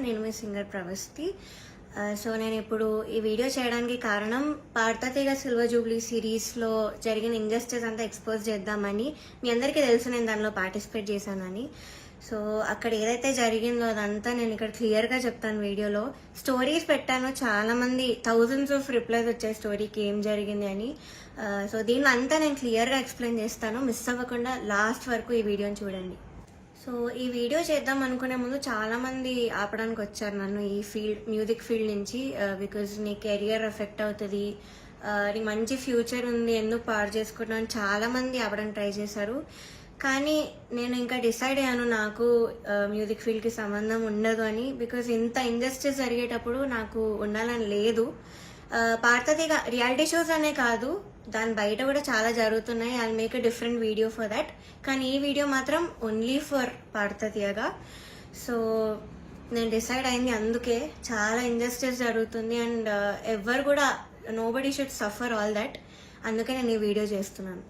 నేను మీ singer Pravasthi. So నేను ఇప్పుడు ఈ వీడియో చేయడానికి కారణం పార్థతీగ సిల్వర్ జూబ్లీ సిరీస్లో జరిగిన ఇంజస్టిస్ అంతా ఎక్స్పోజ్ చేద్దామని. మీ అందరికీ తెలుసు నేను దానిలో పార్టిసిపేట్ చేశానని. సో అక్కడ ఏదైతే జరిగిందో అదంతా నేను ఇక్కడ క్లియర్గా చెప్తాను వీడియోలో. స్టోరీస్ పెట్టాను, చాలామంది థౌజండ్స్ ఆఫ్ రిప్లైస్ వచ్చాయి స్టోరీకి ఏం జరిగింది అని. సో దీనిలో అంతా నేను క్లియర్గా ఎక్స్ప్లెయిన్ చేస్తాను. మిస్ అవ్వకుండా లాస్ట్ వరకు ఈ వీడియోని చూడండి. సో ఈ వీడియో చేద్దాం అనుకునే ముందు చాలా మంది ఆపడానికి వచ్చారు నన్ను ఈ మ్యూజిక్ ఫీల్డ్ నుంచి. బికాజ్ నీ కెరియర్ ఎఫెక్ట్ అవుతుంది, నీకు మంచి ఫ్యూచర్ ఉంది, ఎందుకు పాడు చేసుకుంటున్నావు అని చాలా మంది ఆపడానికి ట్రై చేశారు. కానీ నేను ఇంకా డిసైడ్ అయ్యాను నాకు మ్యూజిక్ ఫీల్డ్కి సంబంధం ఉండదు అని. బికాజ్ ఇంత ఇండస్ట్రీస్ జరిగేటప్పుడు నాకు ఉండాలని లేదు. పార్థతీగ రియాలిటీ షోస్ అనే కాదు, దాని బయట కూడా చాలా జరుగుతున్నాయి. I make a different video for that. కానీ ఈ వీడియో మాత్రం ఓన్లీ ఫర్ పార్థతీగ. సో నేను డిసైడ్ అయింది అందుకే. చాలా ఇంజస్టిస్ జరుగుతుంది అండ్ ఎవరు కూడా nobody should suffer all that. అందుకే నేను ఈ వీడియో చేస్తున్నాను.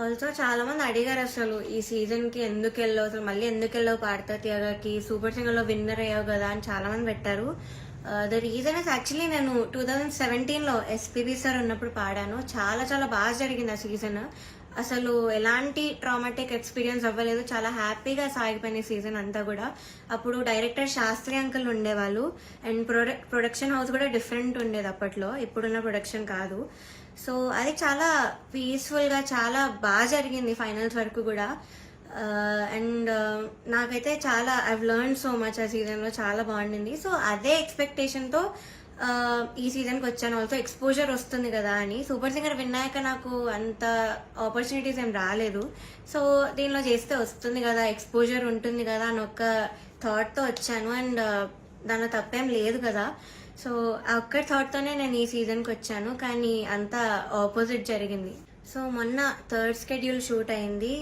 ఆల్సో చాలా మంది అడిగారు అసలు ఈ సీజన్కి ఎందుకు వెళ్ళావు, అసలు మళ్ళీ ఎందుకు వెళ్ళావు పార్థతీగకి, సూపర్ సింగర్లో విన్నర్ అయ్యావు కదా అని చాలా మంది పెట్టారు. ద రీజన్ ఇస్ యాక్చువల్లీ నేను 2017లో ఎస్పీబీ సార్ ఉన్నప్పుడు పాడాను. చాలా చాలా బాగా జరిగింది ఆ సీజన్. అసలు ఎలాంటి ట్రామాటిక్ ఎక్స్పీరియన్స్ అవ్వలేదు, చాలా హ్యాపీగా సాగిపోయిన సీజన్ అంతా కూడా. అప్పుడు డైరెక్టర్ శాస్త్రి అంకుల్ ఉండేవాళ్ళు అండ్ ప్రొడక్షన్ హౌస్ కూడా డిఫరెంట్ ఉండేది అప్పట్లో, ఇప్పుడున్న ప్రొడక్షన్ కాదు. సో అది చాలా పీస్ఫుల్గా చాలా బాగా జరిగింది ఫైనల్స్ వరకు కూడా. అండ్ నాకైతే చాలా ఐవ్ లెర్న్ సో మచ్ ఆ సీజన్లో, చాలా బాగుండింది. సో అదే ఎక్స్పెక్టేషన్తో ఈ సీజన్కి వచ్చాను. ఆల్సో ఎక్స్పోజర్ వస్తుంది కదా అని. సూపర్ సింగర్ విన్నాక నాకు అంత ఆపర్చునిటీస్ ఏం రాలేదు. సో దీనిలో చేస్తే వస్తుంది కదా, ఎక్స్పోజర్ ఉంటుంది కదా అని ఒక థాట్తో వచ్చాను. అండ్ దానిలో తప్పేం లేదు కదా. సో ఆ ఒక్క థాట్తోనే నేను ఈ సీజన్కి వచ్చాను. కానీ అంతా ఆపోజిట్ జరిగింది. సో మొన్న థర్డ్ షెడ్యూల్ షూట్ అయింది.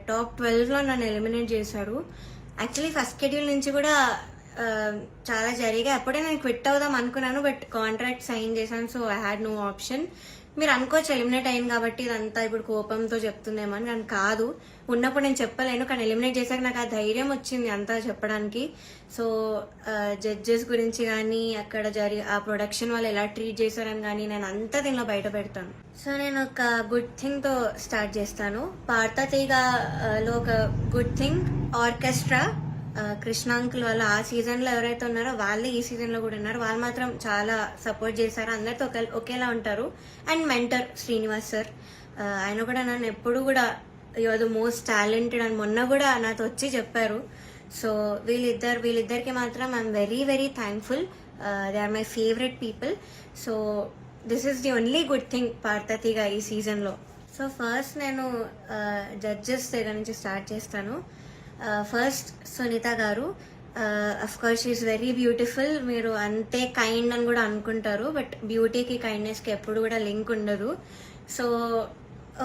టాప్ 12లో నన్ను ఎలిమినేట్ చేశారు. యాక్చువల్లీ ఫస్ట్ షెడ్యూల్ నుంచి కూడా చాలా జరిగాయి. అప్పుడే నేను క్విట్ అవుదాం అనుకున్నాను, బట్ కాంట్రాక్ట్ సైన్ చేశాను. So I had no option. మీరు అనుకోవచ్చు ఎలిమినేట్ అయింది కాబట్టి ఇదంతా ఇప్పుడు కోపంతో చెప్తుందేమో అని. కానీ కాదు, ఉన్నప్పుడు నేను చెప్పలేను. కానీ ఎలిమినేట్ చేశాక నాకు ఆ ధైర్యం వచ్చింది అంతా చెప్పడానికి. సో జడ్జెస్ గురించి కానీ అక్కడ ఆ ప్రొడక్షన్ వాళ్ళు ఎలా ట్రీట్ చేశారని కానీ నేను అంతా దీనిలో బయట పెడతాను. సో నేను ఒక గుడ్ థింగ్తో స్టార్ట్ చేస్తాను. పార్థతీగలో ఒక గుడ్ థింగ్, ఆర్కెస్ట్రా కృష్ణాంకుల్ వాళ్ళు ఆ సీజన్లో ఎవరైతే ఉన్నారో వాళ్ళే ఈ సీజన్లో కూడా ఉన్నారు. వాళ్ళు మాత్రం చాలా సపోర్ట్ చేశారు, అందరితో ఒకేలా ఉంటారు. అండ్ మెంటర్ శ్రీనివాస్ సార్, ఆయన కూడా నన్ను ఎప్పుడు కూడా you are the most talented అని మొన్న కూడా నాతో వచ్చి చెప్పారు. సో వీళ్ళిద్దరికి మాత్రం I'm very very thankful. They are my favourite people. So this is the only good thing పార్థతీగ ఈ సీజన్లో. సో ఫస్ట్ నేను జడ్జెస్ దగ్గర నుంచి స్టార్ట్ చేస్తాను. ఫస్ట్ సునీత గారు. Of course she is very beautiful. మీరు అంతే కైండ్ అని కూడా అనుకుంటారు, బట్ బ్యూటీకి కైండ్నెస్కి ఎప్పుడు కూడా లింక్ ఉండదు. సో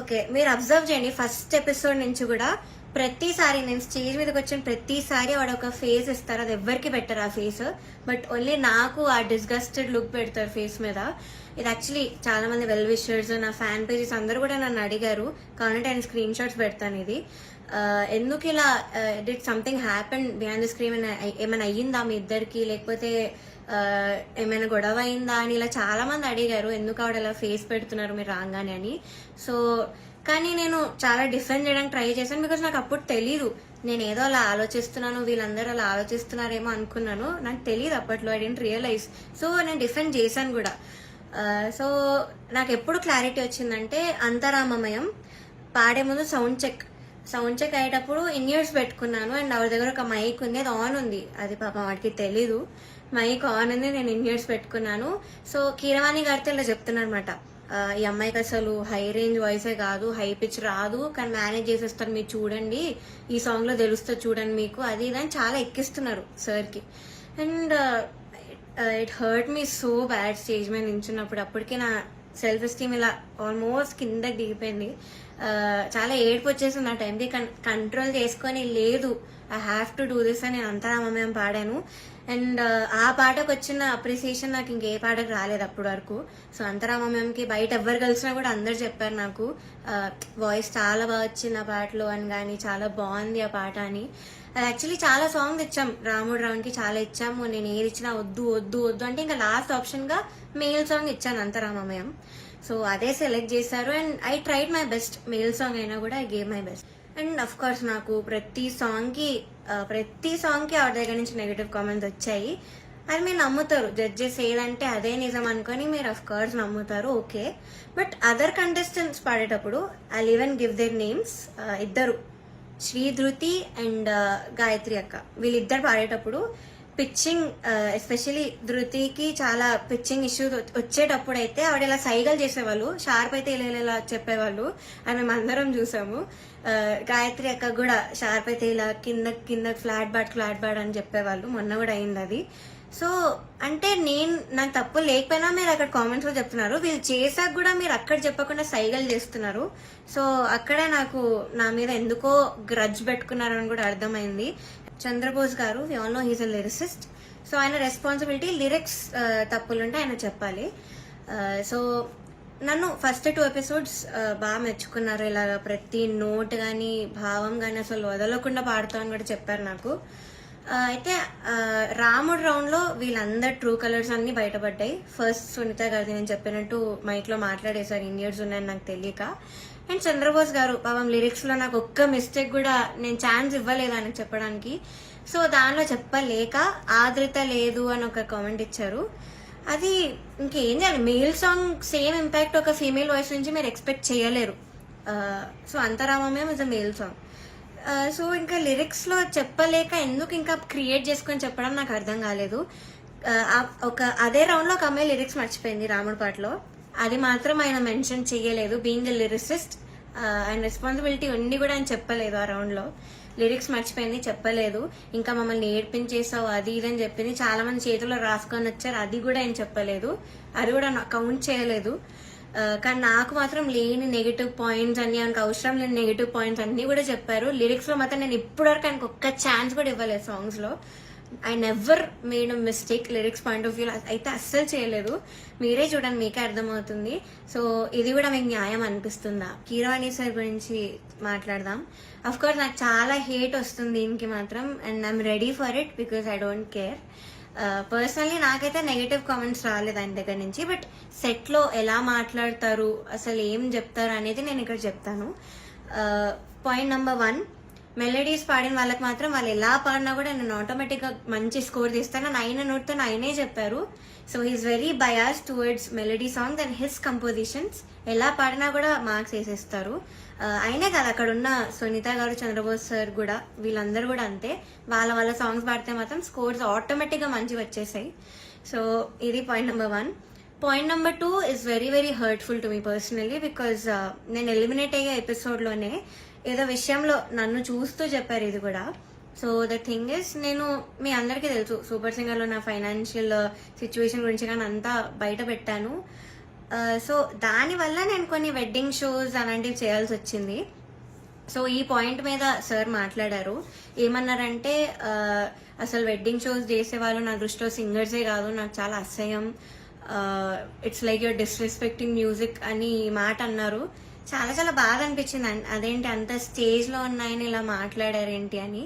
ఓకే, మీరు అబ్జర్వ్ చేయండి ఫస్ట్ ఎపిసోడ్ నుంచి కూడా ప్రతిసారి నేను స్టేజ్ మీదకి వచ్చిన ప్రతిసారి వాడు ఒక ఫేస్ ఇస్తారు. అది ఎవరికి పెట్టరు ఆ ఫేస్, బట్ ఓన్లీ నాకు ఆ డిస్గస్టెడ్ లుక్ పెడతారు ఫేస్ మీద. ఇది యాక్చువల్లీ చాలా మంది వెల్ విషర్స్, నా ఫ్యాన్ పేజెస్ అందరూ కూడా నన్ను అడిగారు. కాబట్టి నేను స్క్రీన్ షాట్స్ పెడతాను. ఇది ఎందుకు ఇలా did something happen behind the screen, ఏమైనా అయ్యిందా మీ ఇద్దరికి, లేకపోతే ఏమైనా గొడవ అయిందా అని ఇలా చాలా మంది అడిగారు. ఎందుకు ఆవిడ అలా ఫేస్ పెడుతున్నారు మీరు రాగానే అని. సో కానీ నేను చాలా డిఫెండ్ చేయడానికి ట్రై చేశాను. బికాజ్ నాకు అప్పుడు తెలీదు, నేను ఏదో అలా ఆలోచిస్తున్నాను, వీళ్ళందరూ అలా ఆలోచిస్తున్నారేమో అనుకున్నాను. నాకు తెలియదు అప్పట్లో, ఐ డెంట్ రియలైజ్. సో నేను డిఫెండ్ చేశాను కూడా. సో నాకు ఎప్పుడు క్లారిటీ వచ్చిందంటే అంతరామమయం పాడే ముందు సౌండ్ చెక్ అయ్యేటప్పుడు ఇన్ ఇయర్స్ పెట్టుకున్నాను. అండ్ ఆవిడ దగ్గర ఒక మైక్ ఉంది, అది ఆన్ ఉంది. అది పాపం వాడికి తెలీదు, మైక్ ఆన్ ఉంది, నేను ఇన్ ఇయర్స్ పెట్టుకున్నాను. సో కీరవాణి గారితో ఇలా చెప్తున్నారు అనమాట, ఈ అమ్మాయికి అసలు హై రేంజ్ వాయిసే కాదు, హై పిచ్ రాదు, కానీ మేనేజ్ చేసేస్తారు, మీరు చూడండి, ఈ సాంగ్లో తెలుస్తుంది చూడండి మీకు, అది ఇదని చాలా ఎక్కిస్తున్నారు సార్కి. And it hurt me so bad stage మీద నించున్నప్పుడు. అప్పటికే నా సెల్ఫ్ ఎస్టీమ్ ఇలా ఆల్మోస్ట్ కిందకి దిగిపోయింది. చాలా ఏడుపు వచ్చేసింది ఆ టైంకి. కంట్రోల్ చేసుకొని లేదు, I have to do this అని నేను అంతరామమయం పాడాను. అండ్ ఆ పాటకు వచ్చిన అప్రిసియేషన్ నాకు ఇంకే పాటకు రాలేదు అప్పటి వరకు. సో అంతరామమయంకి బయట ఎవరు కలిసినా కూడా అందరు చెప్పారు నాకు వాయిస్ చాలా బాగా వచ్చింది ఆ పాటలో అని, కానీ చాలా బాగుంది ఆ పాట అని. అది యాక్చువల్లీ చాలా సాంగ్స్ ఇచ్చాం, రాముడు రౌండ్కి చాలా ఇచ్చాము. నేను ఏది ఇచ్చినా వద్దు వద్దు వద్దు అంటే ఇంకా లాస్ట్ ఆప్షన్గా మేల్ సాంగ్ ఇచ్చాను, అంతరామమయం. సో అదే సెలెక్ట్ చేశారు and I tried my best. Male song అయినా కూడా I gave my best. And of course నాకు ప్రతి సాంగ్కి ఆవిడ దగ్గర నుంచి నెగిటివ్ కామెంట్స్ వచ్చాయి. అది మీరు నమ్ముతారు, జడ్జెస్ ఏదంటే అదే నిజం అనుకొని మీరు అఫ్ కోర్స్ నమ్ముతారు, ఓకే. బట్ అదర్ కంటెస్టెంట్స్ పాడేటప్పుడు I even give their names. ఇద్దరు, శ్రీధృతి అండ్ గాయత్రి అక్క, వీళ్ళిద్దరు పాడేటప్పుడు పిచ్చింగ్, ఎస్పెషలీ ధృతికి చాలా పిచ్చింగ్ ఇష్యూ వచ్చేటప్పుడు అయితే ఆవిడ ఇలా సైగలు చేసేవాళ్ళు, షార్ప్ అయితే ఇలా చెప్పేవాళ్ళు, అని మేము అందరం చూసాము. గాయత్రి అక్క కూడా షార్ప్ అయితే ఇలా కింద ఫ్లాట్ బాడ్ అని చెప్పేవాళ్ళు, మొన్న కూడా అయింది అది. సో అంటే నాకు తప్పు లేకపోయినా మీరు అక్కడ కామెంట్స్ లో చెప్తున్నారు, వీళ్ళు చేసాక కూడా మీరు అక్కడ చెప్పకుండా సైగలు చేస్తున్నారు. సో అక్కడ నాకు నా మీద ఎందుకో గ్రడ్జ్ పెట్టుకున్నారు అని కూడా అర్థమైంది. Chandrabose garu, we all know he's a lyricist. So ఆయన రెస్పాన్సిబిలిటీ, లిరిక్స్ తప్పులుంటే ఆయన చెప్పాలి. సో నన్ను ఫస్ట్ 2 ఎపిసోడ్స్ బాగా మెచ్చుకున్నారు. ఇలాగ ప్రతి నోట్ కానీ భావం కానీ అసలు వదలకుండా పాడుతామని కూడా చెప్పారు నాకు. అయితే రాముడు రౌండ్ లో వీళ్ళందరు ట్రూ కలర్స్ అన్ని బయటపడ్డాయి. ఫస్ట్ సునీత గారిది నేను చెప్పినట్టు మైక్ లో మాట్లాడేశారు, ఇన్ ఇయర్స్ ఉన్నాయని నాకు తెలియక. అండ్ చంద్రబోస్ గారు పాపం లిరిక్స్ లో నాకు ఒక్క మిస్టేక్ కూడా నేను ఛాన్స్ ఇవ్వలేదు ఆయనకు చెప్పడానికి. సో దానిలో చెప్పలేక ఆదృత లేదు అని ఒక కామెంట్ ఇచ్చారు. అది ఇంకేం చేయాలి, మేల్ సాంగ్ సేమ్ ఇంపాక్ట్ ఒక ఫీమేల్ వాయిస్ నుంచి మీరు ఎక్స్పెక్ట్ చేయలేరు. సో అంతరామమే is a male song. So ఇంకా లిరిక్స్ లో చెప్పలేక ఎందుకు ఇంకా క్రియేట్ చేసుకొని చెప్పడం నాకు అర్థం కాలేదు. అదే రౌండ్ లో ఒక అమ్మాయి లిరిక్స్ మర్చిపోయింది రాముడి పాటలో, అది మాత్రం ఆయన మెన్షన్ చేయలేదు. బీయింగ్ ద లిరిసిస్ట్ ఆయన రెస్పాన్సిబిలిటీ ఉండి కూడా ఆయన చెప్పలేదు. ఆ రౌండ్ లో లిరిక్స్ మర్చిపోయింది, చెప్పలేదు. ఇంకా మమ్మల్ని ఏడ్పించేసావు అది ఇది అని చెప్పింది. చాలా మంది చేతుల్లో రాసుకొని వచ్చారు, అది కూడా ఆయన చెప్పలేదు, అది కూడా కౌంట్ చేయలేదు. కానీ నాకు మాత్రం లేని నెగిటివ్ పాయింట్స్ అన్ని, ఆయనకు అవసరం లేని నెగిటివ్ పాయింట్స్ అన్ని కూడా చెప్పారు. లిరిక్స్ లో మాత్రం నేను ఇప్పటివరకు ఆయనకు ఒక్క ఛాన్స్ కూడా ఇవ్వలేదు సాంగ్స్ లో. I never made a mistake lyrics point of వ్యూలో అయితే అస్సలు చేయలేదు. మీరే చూడండి, మీకే అర్థమవుతుంది. సో ఇది కూడా మీకు న్యాయం అనిపిస్తుందా? కీరవాణి సార్ గురించి మాట్లాడదాం. అఫ్ కోర్స్ నాకు చాలా హేట్ వస్తుంది దీనికి మాత్రం, and I'm ready for it because I don't care. Personally నాకైతే నెగటివ్ కామెంట్స్ రాలేదు ఆయన దగ్గర నుంచి. బట్ సెట్ లో ఎలా మాట్లాడతారు, అసలు ఏం చెప్తారు అనేది నేను ఇక్కడ చెప్తాను. పాయింట్ నెంబర్ 1, మెలడీస్ పాడిన వాళ్ళకి మాత్రం వాళ్ళు ఎలా పాడినా కూడా నేను ఆటోమేటిక్ గా మంచి స్కోర్ తీస్తాను అని ఆయన నోట్తో ఆయనే చెప్పారు. So he's very bias towards melody songs and his compositions. ఎలా పాడినా కూడా మార్క్స్ వేసేస్తారు. అయినే కాదు, అక్కడ ఉన్న సునీత గారు, చంద్రబోస్ సార్ కూడా, వీళ్ళందరూ కూడా అంతే. వాళ్ళ సాంగ్స్ పాడితే మాత్రం స్కోర్స్ ఆటోమేటిక్ గా మంచిగా వచ్చేసాయి. సో ఇది point number 1. Point number 2 is very very hurtful to me personally because నేను ఎలిమినేట్ అయ్యే ఎపిసోడ్లోనే ఏదో విషయంలో నన్ను చూస్తూ చెప్పారు ఇది కూడా. సో ద థింగ్ ఇస్, నేను మీ అందరికీ తెలుసు సూపర్ సింగర్లో నా ఫైనాన్షియల్ సిచ్యువేషన్ గురించి కానీ అంతా బయట పెట్టాను. సో దానివల్ల నేను కొన్ని వెడ్డింగ్ షోస్ అలాంటివి చేయాల్సి వచ్చింది. సో ఈ పాయింట్ మీద సార్ మాట్లాడారు. ఏమన్నారంటే అసలు వెడ్డింగ్ షోస్ చేసేవాళ్ళు నా దృష్టిలో సింగర్సే కాదు, నాకు చాలా అసహ్యం, it's like your disrespecting music అని మాట అన్నారు. చాలా చాలా బాధ అనిపించింది, అదేంటి అంత స్టేజ్ లో ఉన్నాయని ఇలా మాట్లాడారు ఏంటి అని.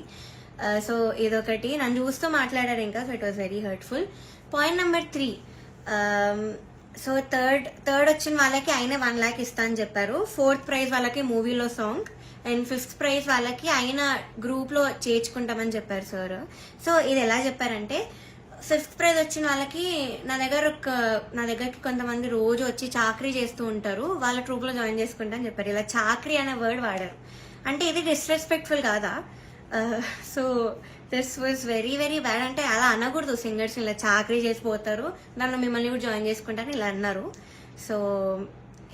సో ఇదొకటి, నన్ను చూస్తూ మాట్లాడారు ఇంకా. So it was very hurtful. Point number 3, so third వచ్చిన వాళ్ళకి ఆయన 1 lakh ఇస్తా అని చెప్పారు. 4th ప్రైజ్ వాళ్ళకి మూవీలో సాంగ్, అండ్ 5th ప్రైజ్ వాళ్ళకి ఆయన గ్రూప్ లో చేర్చుకుంటామని చెప్పారు సార్. సో ఇది ఎలా చెప్పారంటే, 5th ప్రైజ్ వచ్చిన వాళ్ళకి నా దగ్గరకి కొంతమంది రోజు వచ్చి చాకరీ చేస్తూ ఉంటారు, వాళ్ళ ట్రూప్ లో జాయిన్ చేసుకుంటా అని చెప్పారు. ఇలా చాకరీ అనే వర్డ్ వాడారు. అంటే ఇది డిస్రెస్పెక్ట్ఫుల్ కాదా? So this was very very bad. అంటే అలా అనకూడదు సింగర్స్, ఇలా చాకరీ చేసిపోతారు, దానిలో మిమ్మల్ని కూడా జాయిన్ చేసుకుంటారని ఇలా అన్నారు. సో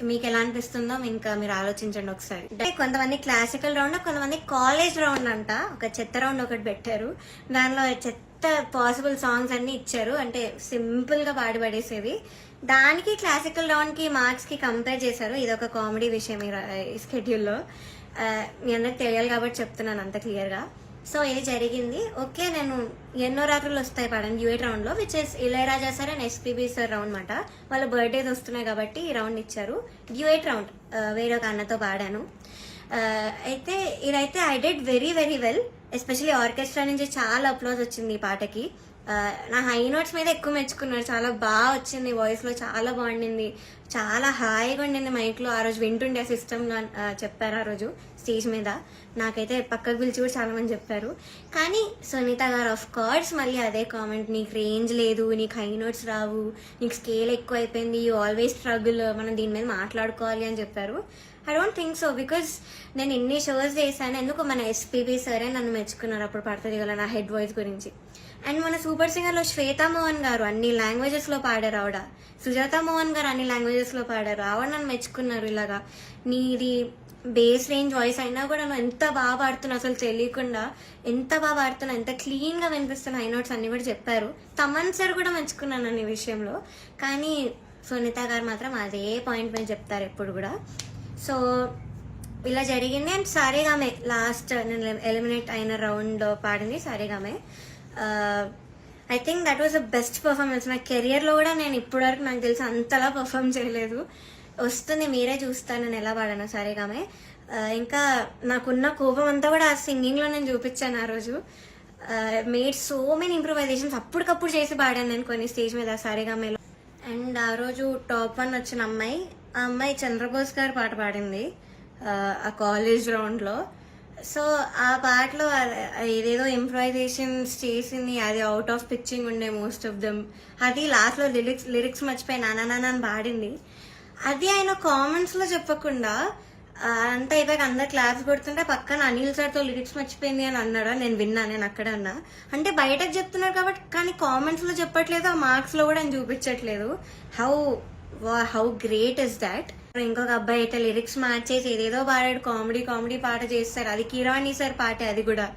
మీకు ఎలా అనిపిస్తుందో ఇంకా మీరు ఆలోచించండి ఒకసారి. అంటే కొంతమంది క్లాసికల్ రౌండ్, కొంతమంది కాలేజ్ రౌండ్ అంట, ఒక చెత్త రౌండ్ ఒకటి పెట్టారు. దానిలో చెత్త పాసిబుల్ సాంగ్స్ అన్ని ఇచ్చారు, అంటే సింపుల్ గా పాడి పడేసేవి. దానికి క్లాసికల్ రౌండ్ కి మార్క్స్ కి కంపేర్ చేశారు. ఇది ఒక కామెడీ విషయం ఈ స్కెడ్యూల్లో. మీ అందరికి తెలియాలి కాబట్టి చెప్తున్నాను అంత క్లియర్ గా. సో ఇది జరిగింది. ఓకే, నేను ఎన్నో రాత్రులు వస్తాయి పాడాను డ్యూయట్ రౌండ్ లో, which is Ilaiyaraaja sir and SPB sir round మాట. వాళ్ళ బర్త్డేస్ వస్తున్నాయి కాబట్టి ఈ రౌండ్ ఇచ్చారు. డ్యూయట్ రౌండ్ వేరే ఒక అన్నతో పాడాను. అయితే ఇదైతే I did very very well. Especially orchestra నుంచి చాలా అప్లోజ్ వచ్చింది ఈ పాటకి. నా హై నోట్స్ మీద ఎక్కువ మెచ్చుకున్నారు, చాలా బాగా వచ్చింది, వాయిస్లో చాలా బాగుండింది, చాలా హాయిగా ఉండింది మైక్లో. ఆ రోజు వింటుండే సిస్టమ్గా చెప్పారు ఆ రోజు స్టేజ్ మీద. నాకైతే పక్కకు పిలిచి కూడా చాలా మంది చెప్పారు. కానీ సునీత గారు ఆఫ్ కోర్స్ మళ్ళీ అదే కామెంట్, నీకు రేంజ్ లేదు, నీకు హై నోట్స్ రావు, నీకు స్కేల్ ఎక్కువ అయిపోయింది, యూ ఆల్వేస్ స్ట్రగుల్, మనం దీని మీద మాట్లాడుకోవాలి అని చెప్పారు. I don't think so, because నేను ఇన్ని షోస్ చేశాను. ఎందుకు మన ఎస్పీబీ సరే నన్ను మెచ్చుకున్నారు అప్పుడు పడుతుంది కదా నా హెడ్ వాయిస్ గురించి. అండ్ మన సూపర్ సింగర్లో శ్వేతా మోహన్ గారు అన్ని లాంగ్వేజెస్లో పాడారు ఆవిడ, సుజాత మోహన్ గారు అన్ని లాంగ్వేజెస్లో పాడారు, ఆవిడ నన్ను మెచ్చుకున్నారు. ఇలాగా నీది బేస్ రేంజ్ వాయిస్ అయినా కూడా నువ్వు ఎంత బాగా పాడుతున్నావు, అసలు తెలియకుండా ఎంత బాగా పాడుతున్నావు, ఎంత క్లీన్గా వినిపిస్తున్న హై నోట్స్ అన్ని కూడా చెప్పారు. తమన్ సార్ కూడా మెచ్చుకున్నాను అన్ని విషయంలో. కానీ సునీత గారు మాత్రం అదే పాయింట్ మీద చెప్తారు ఎప్పుడు కూడా. సో ఇలా జరిగింది. అండ్ సారేగామే లాస్ట్ నేను ఎలిమినేట్ అయిన రౌండ్ పాడింది సారేగామే. I think that was the best performance. నా కెరియర్లో కూడా నేను ఇప్పటివరకు నాకు తెలిసి అంతలా పర్ఫామ్ చేయలేదు. వస్తుంది, మీరే చూస్తాను నేను ఎలా పాడాను సారేగామే. ఇంకా నాకున్న కోపం అంతా కూడా ఆ సింగింగ్లో నేను చూపించాను ఆ రోజు. మేడ్ సో మెనీ ఇంప్రూవైజేషన్స్ అప్పటికప్పుడు చేసి పాడాను నేను కొన్ని స్టేజ్ మీద సారేగామేలో. అండ్ ఆ రోజు టాప్ 1 వచ్చిన అమ్మాయి, ఆ అమ్మాయి చంద్రబోస్ గారు పాట పాడింది ఆ కాలేజ్ రౌండ్లో. సో ఆ పాటలో ఏదేదో ఇంప్రూవైజేషన్స్ చేసింది, అది అవుట్ ఆఫ్ పిచ్చింగ్ ఉండే మోస్ట్ ఆఫ్ దెమ్. అది లాస్ట్లో లిరిక్స్ మర్చిపోయి నానా అని పాడింది. అది ఆయన కామెంట్స్లో చెప్పకుండా అంతా అయిపోయాక అందరు క్లాప్స్ కొడుతుంటే పక్కన అనిల్ సార్తో లిరిక్స్ మర్చిపోయింది అని అన్నాడా, నేను విన్నా, నేను అక్కడే ఉన్నా. అంటే బయటకు చెప్తున్నారు కాబట్టి, కానీ కామెంట్స్లో చెప్పట్లేదు, ఆ మార్క్స్లో కూడా ఆయన చూపించట్లేదు. How great is that. ఇంకొక అబ్బాయి అయితే లిరిక్స్ మార్చేసి ఏదేదో పాడాడు, కామెడీ పాట చేస్తారు, అది కిరాణి సార్ పాటే, అది కూడా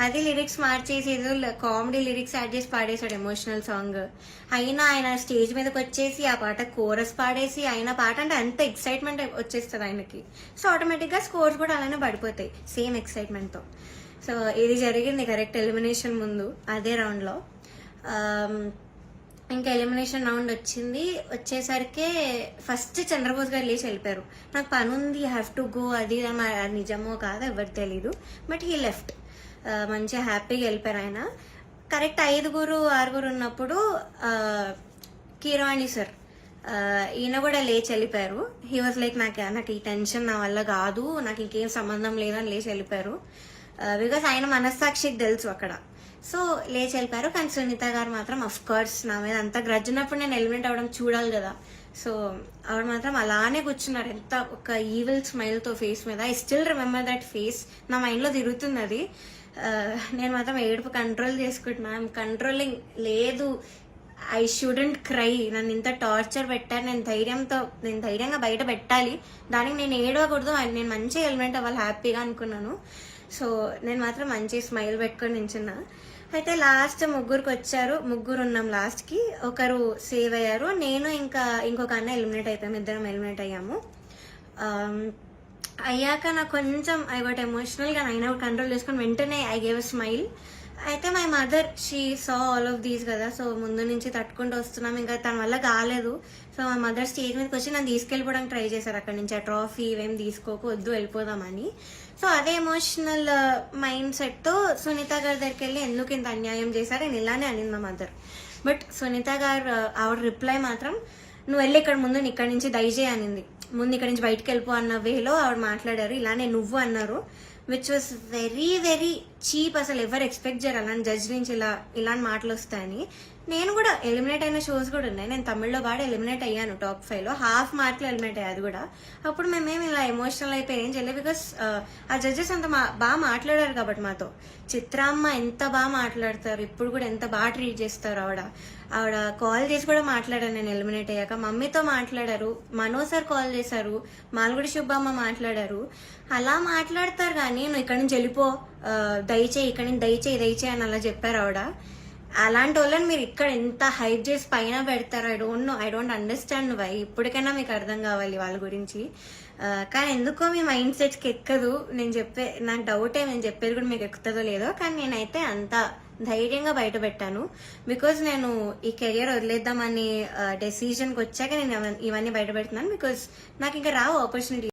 అది లిరిక్స్ మార్చేసి ఏదో కామెడీ లిరిక్స్ యాడ్ చేసి పాడేశాడు ఎమోషనల్ సాంగ్. అయినా ఆయన స్టేజ్ మీదకి వచ్చేసి ఆ పాట కోరస్ పాడేసి, ఆయన పాట అంటే అంత ఎక్సైట్మెంట్ వచ్చేస్తుంది ఆయనకి. సో ఆటోమేటిక్గా స్కోర్స్ కూడా అలానే పడిపోతాయి సేమ్ ఎక్సైట్మెంట్తో. సో ఇది జరిగింది కరెక్ట్ ఎలిమినేషన్ ముందు అదే రౌండ్లో. ఇంకా ఎలిమినేషన్ రౌండ్ వచ్చేసరికి ఫస్ట్ చంద్రబోస్ గారు లేచి వెళ్ళిపోయారు. నాకు పని ఉంది, హ్యావ్ టు గో, అది నిజమో కాదో ఎవరికి తెలీదు, బట్ హీ లెఫ్ట్. మంచిగా హ్యాపీగా వెళ్ళిపోయారు ఆయన. కరెక్ట్ 5-6 ఉన్నప్పుడు కిరాణి సార్ ఈయన కూడా లేచి వెళ్ళిపోయారు. హీ వాజ్ లైక్ నాకు ఈ టెన్షన్ నా వల్ల కాదు, నాకు ఇంకేం సంబంధం లేదని లేచి వెళ్ళిపోయారు. బికాస్ ఆయన మనస్సాక్షికి తెలుసు అక్కడ. సో లేచి వెళ్ళిపోయారు. కానీ సునీత గారు మాత్రం అఫ్ కోర్స్ నా మీద అంత గ్రడ్జ్ ఉన్నప్పుడు నేను ఎలిమినేట్ అవ్వడం చూడాలి కదా. సో ఆవిడ మాత్రం అలానే కూర్చున్నారు, ఎంత ఒక ఈవిల్ స్మైల్తో ఫేస్ మీద. I still remember that face, నా మైండ్లో తిరుగుతుంది అది. నేను మాత్రం ఏడుపు కంట్రోల్ చేసుకుంటున్నా, ఐఎమ్ కంట్రోలింగ్ లేదు, ఐ షుడెంట్ క్రై. నన్ను ఇంత టార్చర్ పెట్టారు, నేను ధైర్యంగా బయట పెట్టాలి, దానికి నేను ఏడవకూడదు, నేను మంచిగా ఎలిమినేట్ అవ్వాలి హ్యాపీగా అనుకున్నాను. సో నేను మాత్రం మంచి స్మైల్ పెట్టుకొని నించున్నా. అయితే లాస్ట్ ముగ్గురు ఉన్నాం లాస్ట్కి. ఒకరు సేవ్ అయ్యారు, నేను ఇంకా ఇంకొక అన్న ఎలిమినేట్ అయిపోయాము, ఇద్దరం ఎలిమినేట్ అయ్యాము. అయ్యాక నాకు కొంచెం ఐ గాట్ ఎమోషనల్గా, అయినా కంట్రోల్ చేసుకొని వెంటనే ఐ గేవ్ అ స్మైల్. అయితే my mother she saw all of these కదా, సో ముందు నుంచి తట్టుకుంటూ వస్తున్నాం, ఇంకా తన వల్ల కాలేదు. సో మా మదర్ స్టేజ్ మీదకి వచ్చి నన్ను తీసుకెళ్ళిపోవడానికి ట్రై చేశారు అక్కడి నుంచి, ఆ ట్రాఫీ ఇవేం తీసుకోకు, వద్దు వెళ్ళిపోదామని. సో అదే ఎమోషనల్ మైండ్ సెట్తో సునీత గారి దగ్గరికి వెళ్ళి ఎందుకు ఇంత అన్యాయం చేశారు నేను ఇలానే అనింది మా మదర్. బట్ సునీత గారు ఆవిడ రిప్లై మాత్రం, నువ్వు వెళ్ళి ఇక్కడ ముందు ఇక్కడి నుంచి దయచేయి అనింది. ముందు ఇక్కడి నుంచి బయటకు వెళ్ళిపో అన్న వేలో ఆవిడ మాట్లాడారు, ఇలానే నువ్వు అన్నారు, which was very very cheap. అసలు ఎవరు ఎక్స్పెక్ట్ చేయరు అలాంటి జడ్జ్ నుంచి ఇలాంటి మాటలు వస్తాయని. నేను కూడా ఎలిమినేట్ అయిన షోస్ కూడా ఉన్నాయి, నేను తమిళ్లో పాడి ఎలిమినేట్ అయ్యాను టాప్ 5లో, హాఫ్ మార్క్లో ఎలిమినేట్ అయ్యాది కూడా. అప్పుడు మేమేమి ఇలా ఎమోషనల్ అయిపోయి ఏం చేయలేదు, బికాస్ ఆ జడ్జెస్ అంత బాగా మాట్లాడారు కాబట్టి మాతో. చిత్రామ్మ ఎంత బాగా మాట్లాడతారు, ఇప్పుడు కూడా ఎంత బాగా ట్రీట్ చేస్తారు ఆవిడ కాల్ చేసి కూడా మాట్లాడాను నేను ఎలిమినేట్ అయ్యాక. మమ్మీతో మాట్లాడారు, మనో సార్ కాల్ చేశారు, మాల్గుడి శుభమ్మ మాట్లాడారు. అలా మాట్లాడతారు కానీ నువ్వు ఇక్కడి నుంచి వెళ్ళిపో, దయచేయి ఇక్కడి నుంచి దయచేయి అని అలా చెప్పారు ఆవిడ. అలాంటి వాళ్ళని మీరు ఇక్కడ ఎంత హైప్ చేసి పైన పెడతారు, ఐ డోంట్ అండర్స్టాండ్ వై. ఇప్పటికైనా మీకు అర్థం కావాలి వాళ్ళ గురించి. కానీ ఎందుకో మీ మైండ్ సెట్స్కి ఎక్కదు. నాకు డౌటే, నేను చెప్పేది కూడా మీకు ఎక్కుతుందో లేదో, కానీ నేనైతే అంత ధైర్యంగా బయట పెట్టాను. బికాజ్ నేను ఈ కెరియర్ వదిలేద్దామని డెసిషన్కి వచ్చాక నేను ఇవన్నీ బయట పెడుతున్నాను, బికాజ్ నాకు ఇంకా రావు ఆపర్చునిటీ.